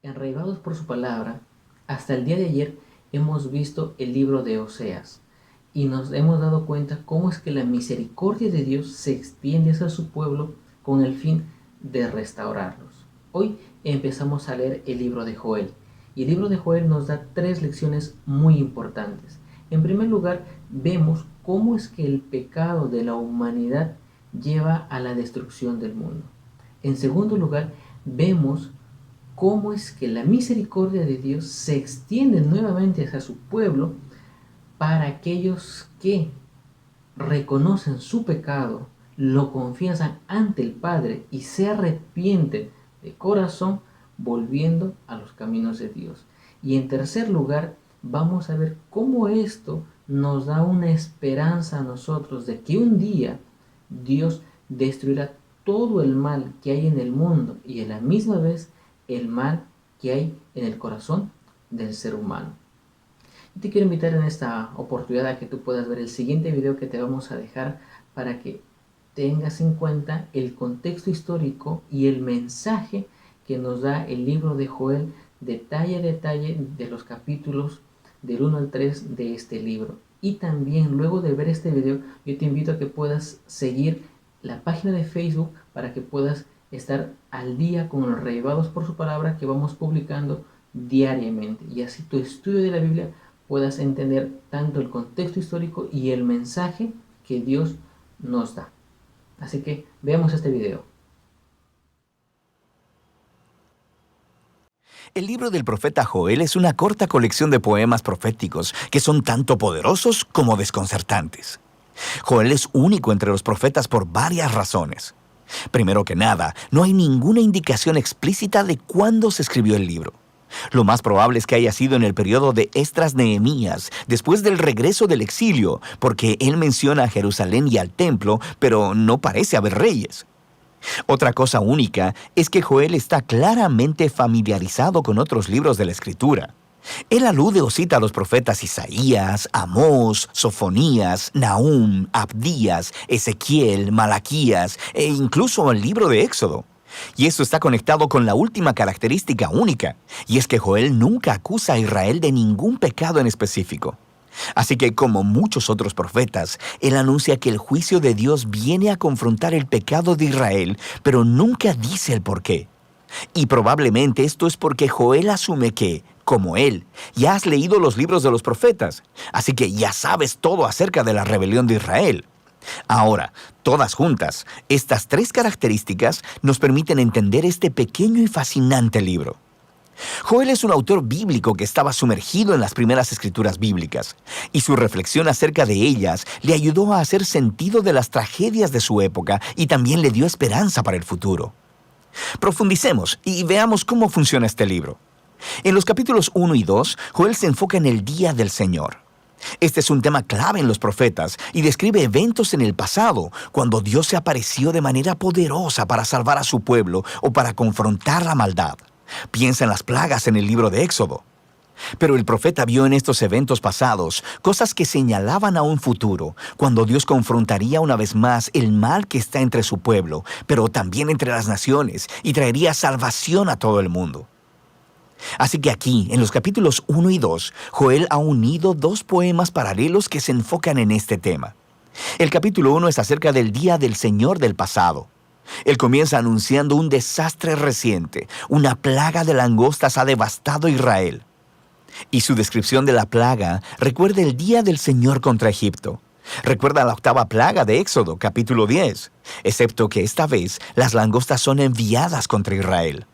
Enraivados por su palabra, hasta el día de ayer hemos visto el libro de Oseas y nos hemos dado cuenta cómo es que la misericordia de Dios se extiende hacia su pueblo con el fin de restaurarlos. Hoy empezamos a leer el libro de Joel y el libro de Joel nos da 3 lecciones muy importantes. En primer lugar, vemos cómo es que el pecado de la humanidad lleva a la destrucción del mundo. En segundo lugar, vemos cómo es que la misericordia de Dios se extiende nuevamente hacia su pueblo para aquellos que reconocen su pecado, lo confiesan ante el Padre y se arrepienten de corazón volviendo a los caminos de Dios. Y en tercer lugar, vamos a ver cómo esto nos da una esperanza a nosotros de que un día Dios destruirá todo el mal que hay en el mundo y a la misma vez el mal que hay en el corazón del ser humano. Te quiero invitar en esta oportunidad a que tú puedas ver el siguiente video que te vamos a dejar para que tengas en cuenta el contexto histórico y el mensaje que nos da el libro de Joel, detalle a detalle de los capítulos del 1 al 3 de este libro. Y también luego de ver este video, yo te invito a que puedas seguir la página de Facebook para que puedas estar al día con los Enraivados por su palabra que vamos publicando diariamente, y así tu estudio de la Biblia puedas entender tanto el contexto histórico y el mensaje que Dios nos da. Así que veamos este video. El libro del profeta Joel es una corta colección de poemas proféticos que son tanto poderosos como desconcertantes. Joel es único entre los profetas por varias razones. Primero que nada, no hay ninguna indicación explícita de cuándo se escribió el libro. Lo más probable es que haya sido en el periodo de Esdras-Nehemías, después del regreso del exilio, porque él menciona a Jerusalén y al templo, pero no parece haber reyes. Otra cosa única es que Joel está claramente familiarizado con otros libros de la Escritura. Él alude o cita a los profetas Isaías, Amós, Sofonías, Nahum, Abdías, Ezequiel, Malaquías e incluso al libro de Éxodo. Y esto está conectado con la última característica única, y es que Joel nunca acusa a Israel de ningún pecado en específico. Así que, como muchos otros profetas, él anuncia que el juicio de Dios viene a confrontar el pecado de Israel, pero nunca dice el por qué. Y probablemente esto es porque Joel asume que, como él, ya has leído los libros de los profetas, así que ya sabes todo acerca de la rebelión de Israel. Ahora, todas juntas, estas 3 características nos permiten entender este pequeño y fascinante libro. Joel es un autor bíblico que estaba sumergido en las primeras escrituras bíblicas, y su reflexión acerca de ellas le ayudó a hacer sentido de las tragedias de su época y también le dio esperanza para el futuro. Profundicemos y veamos cómo funciona este libro. En los capítulos 1 y 2, Joel se enfoca en el día del Señor. Este es un tema clave en los profetas y describe eventos en el pasado, cuando Dios se apareció de manera poderosa para salvar a su pueblo o para confrontar la maldad. Piensa en las plagas en el libro de Éxodo. Pero el profeta vio en estos eventos pasados cosas que señalaban a un futuro, cuando Dios confrontaría una vez más el mal que está entre su pueblo, pero también entre las naciones, y traería salvación a todo el mundo. Así que aquí, en los capítulos 1 y 2, Joel ha unido 2 poemas paralelos que se enfocan en este tema. El capítulo 1 es acerca del día del Señor del pasado. Él comienza anunciando un desastre reciente. Una plaga de langostas ha devastado a Israel. Y su descripción de la plaga recuerda el día del Señor contra Egipto. Recuerda la 8ª plaga de Éxodo, capítulo 10, excepto que esta vez las langostas son enviadas contra Israel.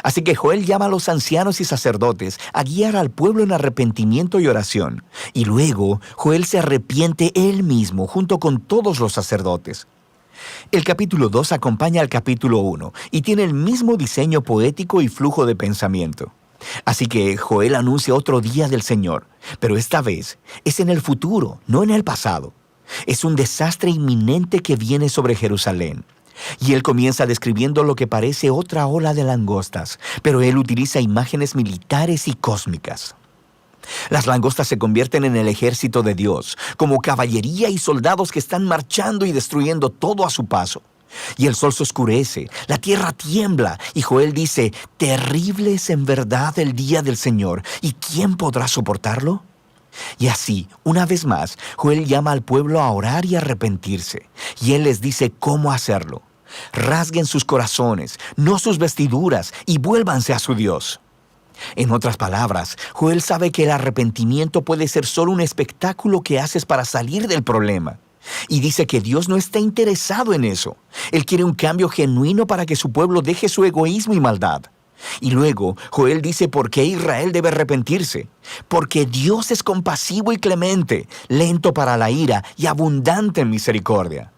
Así que Joel llama a los ancianos y sacerdotes a guiar al pueblo en arrepentimiento y oración. Y luego Joel se arrepiente él mismo junto con todos los sacerdotes. El capítulo 2 acompaña al capítulo 1 y tiene el mismo diseño poético y flujo de pensamiento. Así que Joel anuncia otro día del Señor, pero esta vez es en el futuro, no en el pasado. Es un desastre inminente que viene sobre Jerusalén. Y él comienza describiendo lo que parece otra ola de langostas, pero él utiliza imágenes militares y cósmicas. Las langostas se convierten en el ejército de Dios, como caballería y soldados que están marchando y destruyendo todo a su paso. Y el sol se oscurece, la tierra tiembla, y Joel dice, terrible es en verdad el día del Señor, ¿y quién podrá soportarlo? Y así, una vez más, Joel llama al pueblo a orar y arrepentirse, y él les dice cómo hacerlo. Rasguen sus corazones, no sus vestiduras, y vuélvanse a su Dios. En otras palabras, Joel sabe que el arrepentimiento puede ser solo un espectáculo que haces para salir del problema. Y dice que Dios no está interesado en eso. Él quiere un cambio genuino para que su pueblo deje su egoísmo y maldad. Y luego, Joel dice por qué Israel debe arrepentirse. Porque Dios es compasivo y clemente, lento para la ira y abundante en misericordia.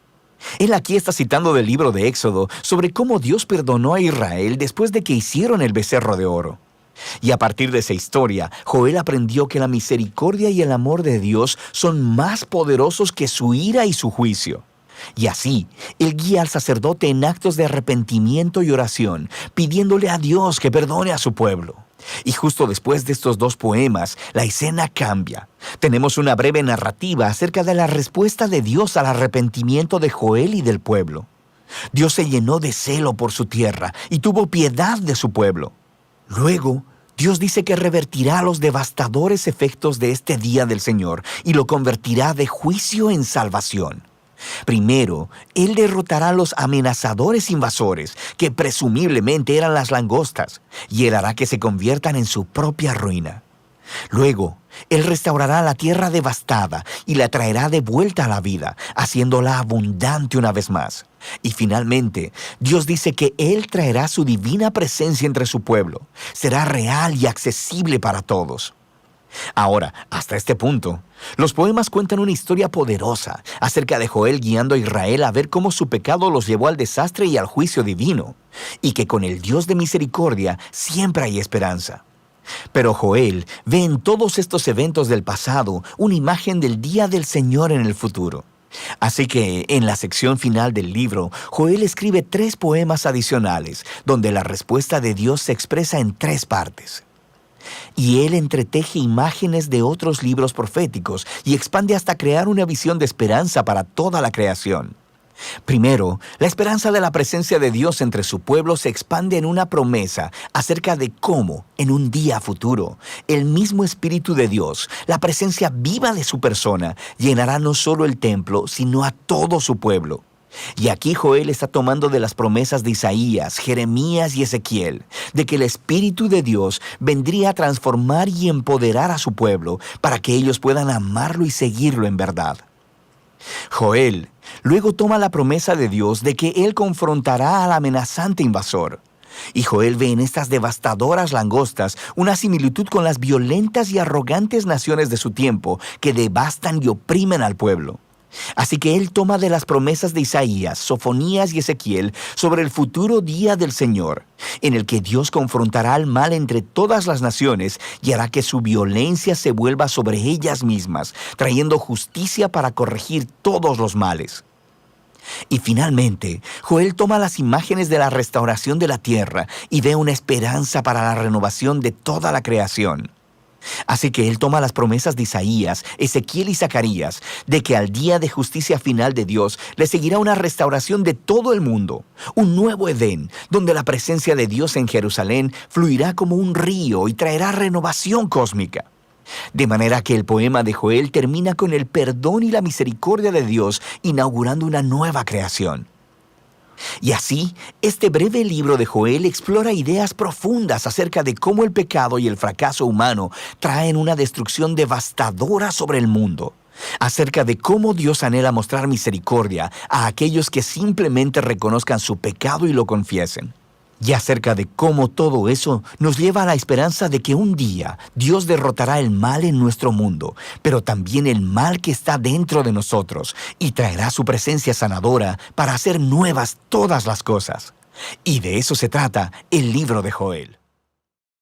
Él aquí está citando del libro de Éxodo sobre cómo Dios perdonó a Israel después de que hicieron el becerro de oro. Y a partir de esa historia, Joel aprendió que la misericordia y el amor de Dios son más poderosos que su ira y su juicio. Y así, él guía al sacerdote en actos de arrepentimiento y oración, pidiéndole a Dios que perdone a su pueblo. Y justo después de estos dos poemas, la escena cambia. Tenemos una breve narrativa acerca de la respuesta de Dios al arrepentimiento de Joel y del pueblo. Dios se llenó de celo por su tierra y tuvo piedad de su pueblo. Luego, Dios dice que revertirá los devastadores efectos de este día del Señor y lo convertirá de juicio en salvación. Primero, Él derrotará a los amenazadores invasores, que presumiblemente eran las langostas, y Él hará que se conviertan en su propia ruina. Luego, Él restaurará la tierra devastada y la traerá de vuelta a la vida, haciéndola abundante una vez más. Y finalmente, Dios dice que Él traerá su divina presencia entre su pueblo. Será real y accesible para todos. Ahora, hasta este punto, los poemas cuentan una historia poderosa acerca de Joel guiando a Israel a ver cómo su pecado los llevó al desastre y al juicio divino, y que con el Dios de misericordia siempre hay esperanza. Pero Joel ve en todos estos eventos del pasado una imagen del día del Señor en el futuro. Así que, en la sección final del libro, Joel escribe 3 poemas adicionales, donde la respuesta de Dios se expresa en 3 partes. Y él entreteje imágenes de otros libros proféticos y expande hasta crear una visión de esperanza para toda la creación. Primero, la esperanza de la presencia de Dios entre su pueblo se expande en una promesa acerca de cómo, en un día futuro, el mismo Espíritu de Dios, la presencia viva de su persona, llenará no solo el templo, sino a todo su pueblo. Y aquí Joel está tomando de las promesas de Isaías, Jeremías y Ezequiel, de que el Espíritu de Dios vendría a transformar y empoderar a su pueblo para que ellos puedan amarlo y seguirlo en verdad. Joel luego toma la promesa de Dios de que Él confrontará al amenazante invasor. Y Joel ve en estas devastadoras langostas una similitud con las violentas y arrogantes naciones de su tiempo que devastan y oprimen al pueblo. Así que él toma de las promesas de Isaías, Sofonías y Ezequiel sobre el futuro día del Señor, en el que Dios confrontará al mal entre todas las naciones y hará que su violencia se vuelva sobre ellas mismas, trayendo justicia para corregir todos los males. Y finalmente, Joel toma las imágenes de la restauración de la tierra y ve una esperanza para la renovación de toda la creación. Así que él toma las promesas de Isaías, Ezequiel y Zacarías, de que al día de justicia final de Dios le seguirá una restauración de todo el mundo, un nuevo Edén, donde la presencia de Dios en Jerusalén fluirá como un río y traerá renovación cósmica. De manera que el poema de Joel termina con el perdón y la misericordia de Dios, inaugurando una nueva creación. Y así, este breve libro de Joel explora ideas profundas acerca de cómo el pecado y el fracaso humano traen una destrucción devastadora sobre el mundo, acerca de cómo Dios anhela mostrar misericordia a aquellos que simplemente reconozcan su pecado y lo confiesen, y acerca de cómo todo eso nos lleva a la esperanza de que un día Dios derrotará el mal en nuestro mundo, pero también el mal que está dentro de nosotros, y traerá su presencia sanadora para hacer nuevas todas las cosas. Y de eso se trata el libro de Joel.